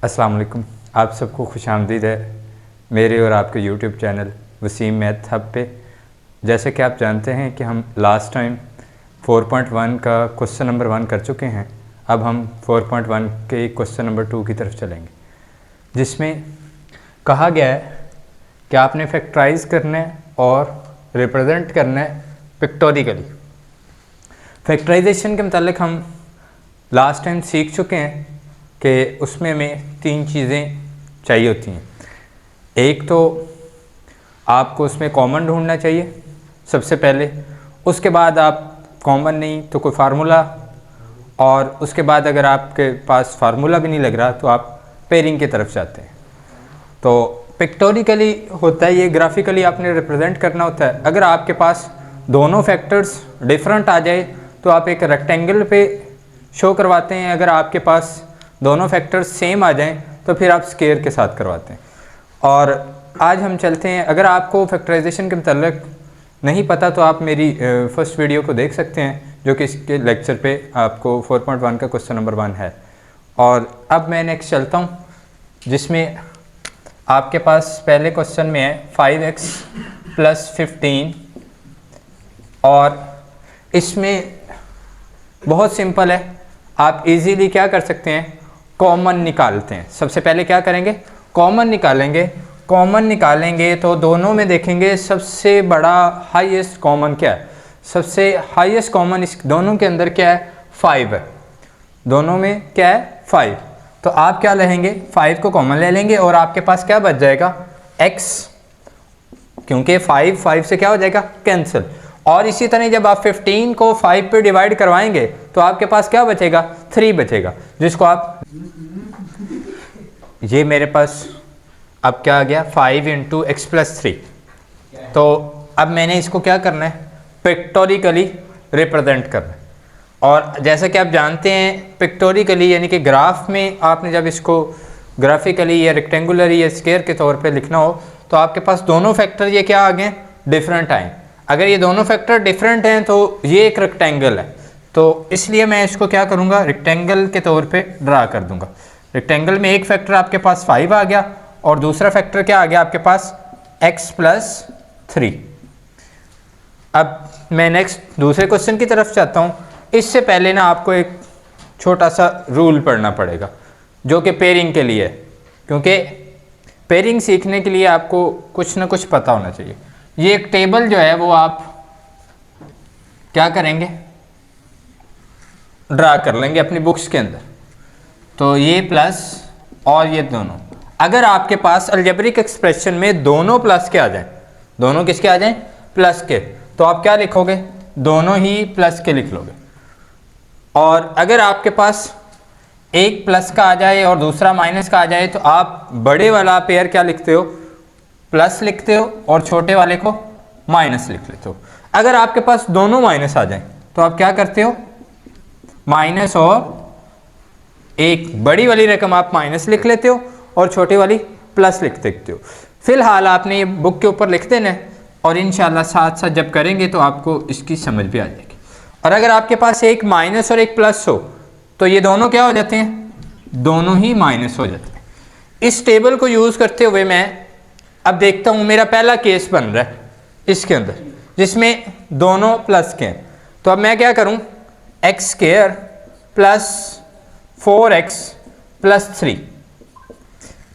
अस्सलाम वालेकुम। आप सबको खुशामदीद है मेरे और आपके YouTube channel Wasim math hub पे। जैसे कि आप जानते हैं कि हम लास्ट टाइम 4.1 का क्वेश्चन नंबर 1 कर चुके हैं। अब हम 4.1 के क्वेश्चन नंबर 2 की तरफ चलेंगे, जिसमें कहा गया है कि आपने फैक्टराइज करना है और रिप्रेजेंट करना है पिक्टोरिकली। फैक्टराइजेशन के मतलब हम लास्ट टाइम सीख चुके हैं कि उसमें हमें 3 चीज़ें चाहिए होती हैं। एक तो आपको उसमें कॉमन ढूंढना चाहिए सबसे पहले, उसके बाद आप कॉमन नहीं तो कोई फार्मूला, और उसके बाद अगर आपके पास फार्मूला भी नहीं लग रहा तो आप पेयरिंग की तरफ जाते हैं। तो पिक्टोरिकली होता है ये, ग्राफिकली आपने रिप्रेजेंट करना होता है। अगर आपके पास दोनों फैक्टर्स डिफरेंट आ जाए तो आप एक रेक्टेंगल पे शो करवाते हैं। अगर आपके पास दोनों फैक्टर्स सेम आ जाएं तो फिर आप स्क्वायर के साथ करवाते हैं। और आज हम चलते हैं, अगर आपको फैक्टराइजेशन के मतलब नहीं पता तो आप मेरी फर्स्ट वीडियो को देख सकते हैं, जो कि इसके लेक्चर पे आपको 4.1 का क्वेश्चन नंबर 1 है। और अब मैं नेक्स्ट चलता हूँ, जिसमें आपके पास पहले क्वेश्चन में है 5x + 15, और इसमें बहुत सिंपल है। आप इजीली क्या कर सकते हैं, कॉमन निकालते हैं। सबसे पहले क्या करेंगे, कॉमन निकालेंगे। कॉमन निकालेंगे तो दोनों में देखेंगे सबसे बड़ा हाईएस्ट कॉमन क्या है। सबसे हाईएस्ट कॉमन इस दोनों के अंदर क्या है, 5 है। दोनों में क्या है, 5। तो आप क्या लेंगे, 5 को कॉमन ले लेंगे और आपके पास क्या बच जाएगा, x, क्योंकि 5 से क्या हो जाएगा, कैंसिल। और इसी तरह जब आप 15 को 5 पे डिवाइड करवाएंगे तो आपके पास क्या बचेगा, 3 बचेगा, जिसको आप, ये मेरे पास अब क्या आ गया, 5 × x + 3। तो अब मैंने इसको क्या करना है, पिक्टोरिकली रिप्रेजेंट करना है। और जैसा कि आप जानते हैं पिक्टोरिकली यानी कि ग्राफ में आपने जब इसको ग्राफिकली या रेक्टेंगुलर या स्क्वायर के तौर पे लिखना हो तो आपके पास दोनों फैक्टर ये क्या आ गए, डिफरेंट आए। अगर ये दोनों फैक्टर डिफरेंट हैं तो ये एक रेक्टेंगल है, तो इसलिए मैं इसको क्या करूँगा, रेक्टेंगल के तौर पे ड्रा कर दूंगा। रेक्टेंगल में एक फैक्टर आपके पास 5 आ गया और दूसरा फैक्टर क्या आ गया आपके पास, x + 3। अब मैं नेक्स्ट दूसरे क्वेश्चन की तरफ जाता हूँ। इससे पहले ना आपको एक छोटा सा रूल पढ़ना पड़ेगा जो कि पेयरिंग के लिए है, क्योंकि पेयरिंग सीखने के लिए आपको कुछ ना कुछ पता होना चाहिए। ये एक टेबल जो है वो आप क्या करेंगे, ड्रा कर लेंगे अपनी बुक्स के अंदर। तो ये प्लस और ये दोनों, अगर आपके पास अलजेब्रिक एक्सप्रेशन में दोनों प्लस के आ जाएं, दोनों किसके आ जाएं, प्लस के, तो आप क्या लिखोगे, दोनों ही प्लस के लिख लोगे। और अगर आपके पास एक प्लस का आ जाए और दूसरा माइनस का आ जाए तो आप बड़े वाला पेयर क्या लिखते हो, प्लस लिखते हो, और छोटे वाले को माइनस लिख लेते हो। अगर आपके पास दोनों माइनस आ जाएं तो आप क्या करते हो, माइनस और एक बड़ी वाली रकम आप माइनस लिख लेते हो और छोटी वाली प्लस लिख देते हो। फिलहाल आपने ये बुक के ऊपर लिख देना है और इंशाल्लाह साथ साथ जब करेंगे तो आपको इसकी समझ भी आ जाएगी। और अगर आपके पास एक माइनस और एक प्लस हो तो ये दोनों क्या हो जाते हैं, दोनों ही माइनस हो जाते हैं। इस टेबल को यूज़ करते हुए मैं अब देखता हूँ, मेरा पहला केस बन रहा है इसके अंदर जिसमें दोनों प्लस के हैं। तो अब मैं क्या करूँ, x² + 4x + 3।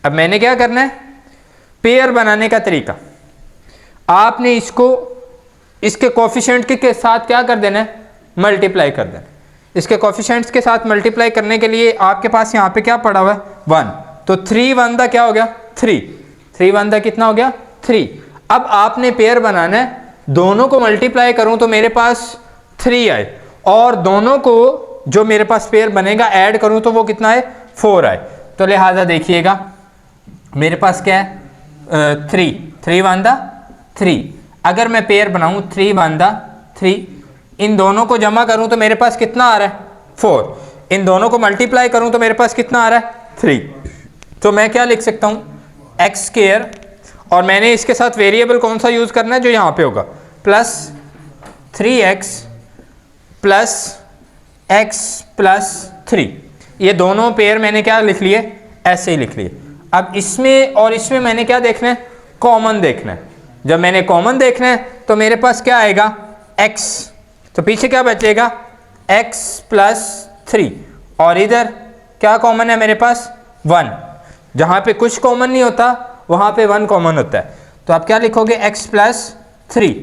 अब मैंने क्या करना है, पेयर बनाने का तरीका, आपने इसको इसके कोफिशिएंट के साथ क्या कर देना है, मल्टीप्लाई कर देना। इसके कोफिशिएंट्स के साथ मल्टीप्लाई करने के लिए आपके पास यहाँ पे क्या पड़ा हुआ है, 1। तो 3 × 1 क्या हो गया, 3। 3 × 1 कितना हो गया, 3। अब आपने पेयर बनाना है, दोनों को मल्टीप्लाई करूँ तो मेरे पास 3 आए, और दोनों को जो मेरे पास पेयर बनेगा ऐड करूँ तो वो कितना है, 4 आए। तो लिहाजा देखिएगा मेरे पास क्या है, 3 × 1 3। अगर मैं पेयर बनाऊँ 3 × 1 3, इन दोनों को जमा करूँ तो मेरे पास कितना आ रहा है, 4। इन दोनों को मल्टीप्लाई करूँ तो मेरे पास कितना आ रहा है, 3। तो मैं क्या लिख सकता हूँ, x², और मैंने इसके साथ वेरिएबल कौन सा यूज़ करना है, जो यहाँ पे होगा, प्लस 3x + x + 3। ये दोनों पेयर मैंने क्या लिख लिए, ऐसे ही लिख लिए। अब इसमें और इसमें मैंने क्या देखना है, कॉमन देखना है। जब मैंने कॉमन देखना है तो मेरे पास क्या आएगा, x, तो पीछे क्या बचेगा, x प्लस 3, और इधर क्या कॉमन है मेरे पास, 1। जहाँ पे कुछ कॉमन नहीं होता वहाँ पे 1 कॉमन होता है, तो आप क्या लिखोगे, x प्लस 3।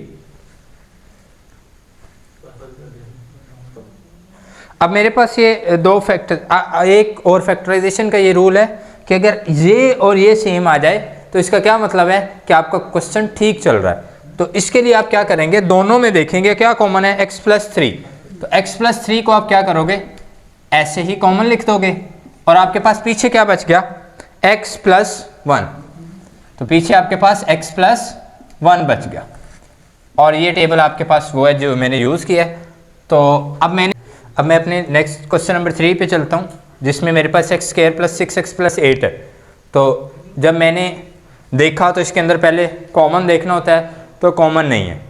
अब मेरे पास ये दो फैक्टर, एक और फैक्टराइजेशन का ये रूल है कि अगर ये और ये सेम आ जाए तो इसका क्या मतलब है कि आपका क्वेश्चन ठीक चल रहा है। तो इसके लिए आप क्या करेंगे, दोनों में देखेंगे क्या कॉमन है, x प्लस 3। तो x प्लस 3 को आप क्या करोगे, ऐसे ही कॉमन लिख दोगे, और आपके पास पीछे क्या बच गया, x प्लस 1। तो पीछे आपके पास x प्लस 1 बच गया, और ये टेबल आपके पास वो है जो मैंने यूज़ किया है। तो अब मैं अपने नेक्स्ट क्वेश्चन नंबर 3 पे चलता हूँ, जिसमें मेरे पास x square plus 6x plus 8 है। तो जब मैंने देखा तो इसके अंदर पहले कॉमन देखना होता है, तो कॉमन नहीं है।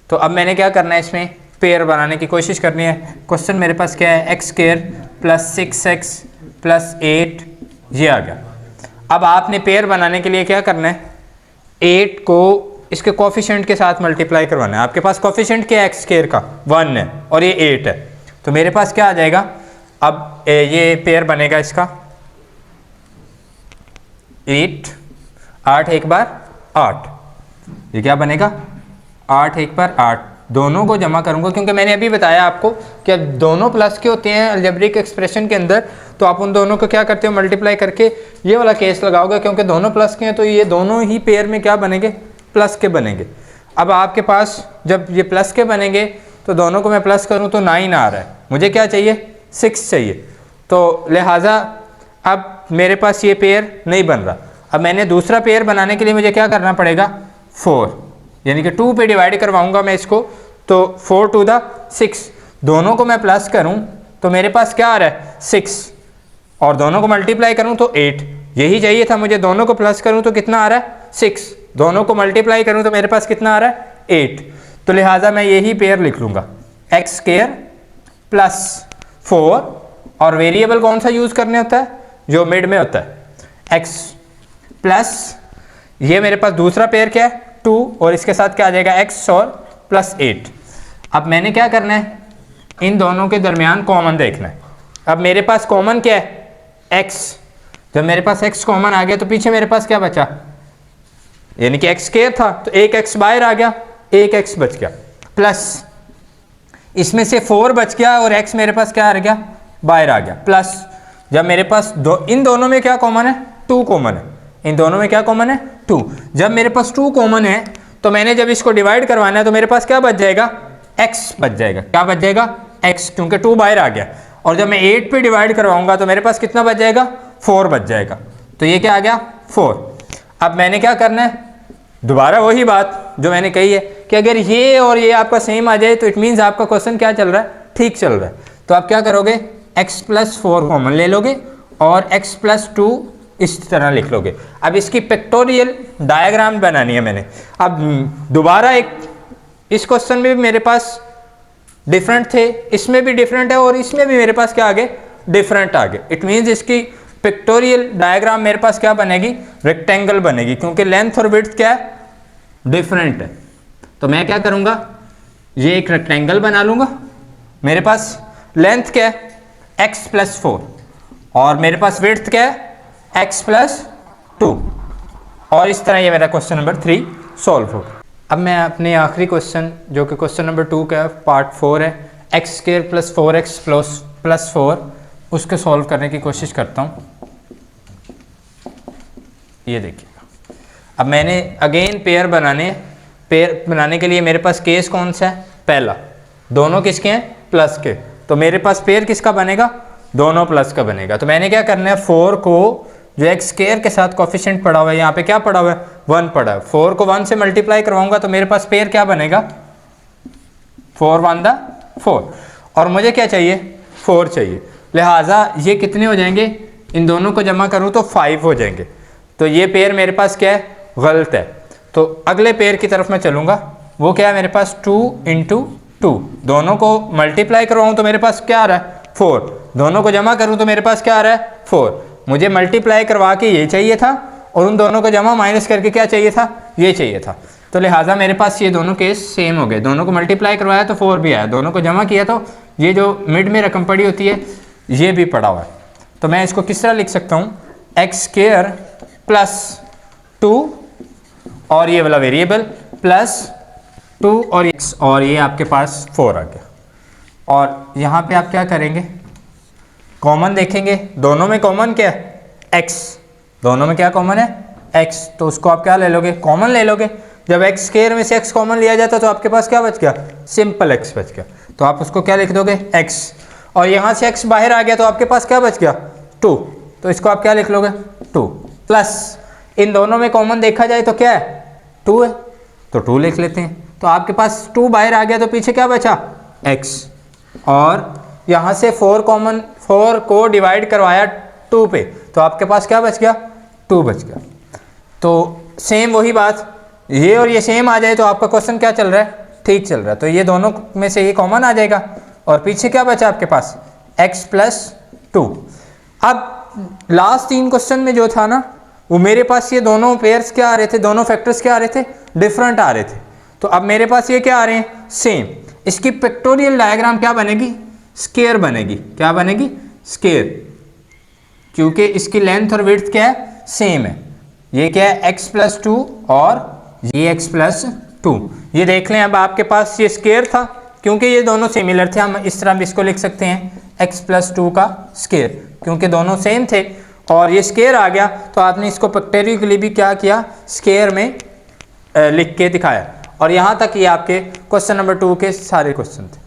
तो अब मैंने क्या करना है, इसमें पेयर बनाने की कोशिश करनी है। क्वेश्चन मेरे पास क्या है, x square plus 6x plus 8, ये आ गया। अब आपने पेयर बनाने के लिए क्या करना है, 8 को इसके कोफिशिएंट के साथ मल्टीप्लाई करवाना है। आपके पास कोफिशिएंट क्या है, x स्क्वायर का 1 है और ये 8 है, तो मेरे पास क्या आ जाएगा, अब ये पेयर बनेगा इसका 8 एक बार 8, ये क्या बनेगा, 8 एक बार 8। दोनों को जमा करूंगा क्योंकि मैंने अभी बताया आपको कि अब दोनों प्लस के होते हैं अलजेब्रिक एक्सप्रेशन के अंदर, तो आप उन दोनों को क्या करते हो, मल्टीप्लाई करके ये वाला केस लगाओगे। क्योंकि दोनों प्लस के हैं तो ये दोनों ही पेयर में क्या बनेंगे, प्लस के बनेंगे। अब आपके पास जब ये प्लस के बनेंगे तो दोनों को मैं प्लस करूं तो 9 आ रहा है, मुझे क्या चाहिए, 6 चाहिए। तो लिहाजा अब मेरे पास ये पेयर नहीं बन रहा। अब मैंने दूसरा पेयर बनाने के लिए मुझे क्या करना पड़ेगा, 4, यानी कि 2 पे डिवाइड करवाऊंगा मैं इसको, तो 4 टू द 6, दोनों को मैं प्लस करूं तो मेरे पास क्या आ रहा है, 6, और दोनों को मल्टीप्लाई करूं तो 8। यही चाहिए था मुझे, दोनों को प्लस करूं तो कितना आ रहा है, 6, दोनों को मल्टीप्लाई करूं तो मेरे पास कितना आ रहा है, 8। तो लिहाजा मैं यही पेयर लिख लूंगा, x स्क्वायर प्लस 4, और वेरिएबल कौन सा यूज करने होता है, जो मिड में होता है, x प्लस ये मेरे पास दूसरा पेयर क्या है, 2, और इसके साथ क्या आ जाएगा, x और प्लस 8। अब मैंने क्या करना है, इन दोनों के दरमियान कॉमन देखना है। अब मेरे पास कॉमन क्या है, x। जब मेरे पास x कॉमन आ गया तो पीछे मेरे पास क्या बचा, यानी कि x स्क्वायर था तो एक x बाहर आ गया, एक x बच गया, प्लस इसमें से 4 बच गया और x मेरे पास क्या आ गया, बाहर आ गया, प्लस जब मेरे पास इन दोनों में क्या कॉमन है, 2 कॉमन है। इन दोनों में क्या कॉमन है, 2। जब मेरे पास 2 कॉमन है तो मैंने जब इसको डिवाइड करवाना है तो मेरे पास क्या बच जाएगा, x बच जाएगा। क्या बच जाएगा, x, क्योंकि 2 बाहर आ गया। और जब मैं 8 पे डिवाइड करवाऊंगा तो मेरे पास कितना बच जाएगा, 4 बच जाएगा। तो ये क्या आ गया, 4। अब मैंने क्या करना है, दोबारा वही बात जो मैंने कही है कि अगर ये और ये आपका सेम आ जाए तो इट मीन्स आपका क्वेश्चन क्या चल रहा है, ठीक चल रहा है। तो आप क्या करोगे, x प्लस 4 कॉमन ले लोगे और x प्लस 2 इस तरह लिख लोगे। अब इसकी पिक्टोरियल डायग्राम बनानी है मैंने। अब दोबारा इस क्वेश्चन में भी मेरे पास डिफरेंट थे, इसमें भी डिफरेंट है, और इसमें भी मेरे पास क्या आ गए, डिफरेंट आ गए। इट मीन्स इसकी पिक्टोरियल डायग्राम मेरे पास क्या बनेगी, रेक्टेंगल बनेगी, क्योंकि लेंथ और विड्थ क्या है, डिफरेंट है। तो मैं क्या करूंगा, ये एक रेक्टेंगल बना लूंगा। मेरे पास लेंथ क्या है, x प्लस 4, और मेरे पास विड्थ क्या है, x प्लस 2, और इस तरह ये मेरा क्वेश्चन नंबर 3 सॉल्व होगा। अब मैं अपने आखिरी क्वेश्चन जो कि क्वेश्चन नंबर 2 का पार्ट 4 है, x square plus 4x plus 4, उसके सॉल्व करने की कोशिश करता हूँ। ये देखिएगा, अब मैंने अगेन पेयर बनाने के लिए मेरे पास केस कौन सा है, पहला, दोनों किसके हैं, प्लस के। तो मेरे पास पेयर किसका बनेगा, दोनों प्लस का बनेगा। तो मैंने क्या करना है, 4 को जो x स्क्वायर के साथ कोफिशिएंट पड़ा हुआ है, यहाँ पे क्या पड़ा हुआ है, 1 पड़ा है, 4 को 1 से मल्टीप्लाई करवाऊंगा तो मेरे पास पेयर क्या बनेगा, 4 1 4, और मुझे क्या चाहिए, 4 चाहिए। लिहाजा ये कितने हो जाएंगे, इन दोनों को जमा करूँ तो 5 हो जाएंगे। तो ये पेयर मेरे पास क्या है, गलत है। तो अगले पेयर की तरफ मैं चलूँगा, वो क्या है मेरे पास, 2 × 2, दोनों को मल्टीप्लाई करवाऊँ तो मेरे पास क्या आ रहा है, 4, दोनों को जमा करूँ तो मेरे पास क्या आ रहा है, 4। मुझे मल्टीप्लाई करवा के ये चाहिए था और उन दोनों को जमा माइनस करके क्या चाहिए था, ये चाहिए था। तो लिहाजा मेरे पास ये दोनों केस सेम हो गए, दोनों को मल्टीप्लाई करवाया तो 4 भी आया, दोनों को जमा किया तो ये जो मिड में रकम पड़ी होती है ये भी पड़ा हुआ है। तो मैं इसको किस तरह लिख सकता हूँ, एक्स स्क्वायर प्लस 2 और ये वाला वेरिएबल प्लस 2 और x, और ये आपके पास 4 आ गया। और यहाँ पे आप क्या करेंगे, कॉमन देखेंगे, दोनों में कॉमन क्या है, x, दोनों में क्या कॉमन है, x, तो उसको आप क्या ले लोगे, कॉमन ले लोगे। जब एक्स स्क्वायर में से x कॉमन लिया जाता तो आपके पास क्या बच गया, सिंपल x बच गया, तो आप उसको क्या लिख दोगे, x, और यहाँ से x बाहर आ गया तो आपके पास क्या बच गया, 2, तो इसको आप क्या लिख लोगे, 2 प्लस, इन दोनों में कॉमन देखा जाए तो क्या है, 2 है, तो 2 लिख लेते हैं। तो आपके पास 2 बाहर आ गया तो पीछे क्या बचा, x, और यहाँ से 4 कॉमन, 4 को डिवाइड करवाया 2 पे तो आपके पास क्या बच गया, 2 बच गया। तो सेम वही बात, ये और ये सेम आ जाए तो आपका क्वेश्चन क्या चल रहा है, ठीक चल रहा है। तो ये दोनों में से ये कॉमन आ जाएगा और पीछे क्या बचा आपके पास, x प्लस 2। अब लास्ट 3 क्वेश्चन में जो था ना, वो मेरे पास ये दोनों पेयर्स क्या आ रहे थे, दोनों फैक्टर्स क्या आ रहे थे, डिफरेंट आ रहे थे। तो अब मेरे पास ये क्या आ रहे हैं, सेम। इसकी पिक्टोरियल डायग्राम क्या बनेगी, स्क्वायर बनेगी, क्या बनेगी, स्क्वायर, क्योंकि इसकी लेंथ और विड्थ क्या है, सेम है। ये क्या है, x प्लस 2 और ये x प्लस 2। ये देख लें, अब आपके पास ये स्क्वायर था, क्योंकि ये दोनों सिमिलर थे, हम इस तरह भी इसको लिख सकते हैं x प्लस 2 का स्क्वायर, क्योंकि दोनों सेम थे और ये स्क्वायर आ गया तो आपने इसको पिक्टोरियल के लिए भी क्या किया, स्क्वायर में लिख के दिखाया। और यहाँ तक ये आपके क्वेश्चन नंबर 2 के सारे क्वेश्चन थे।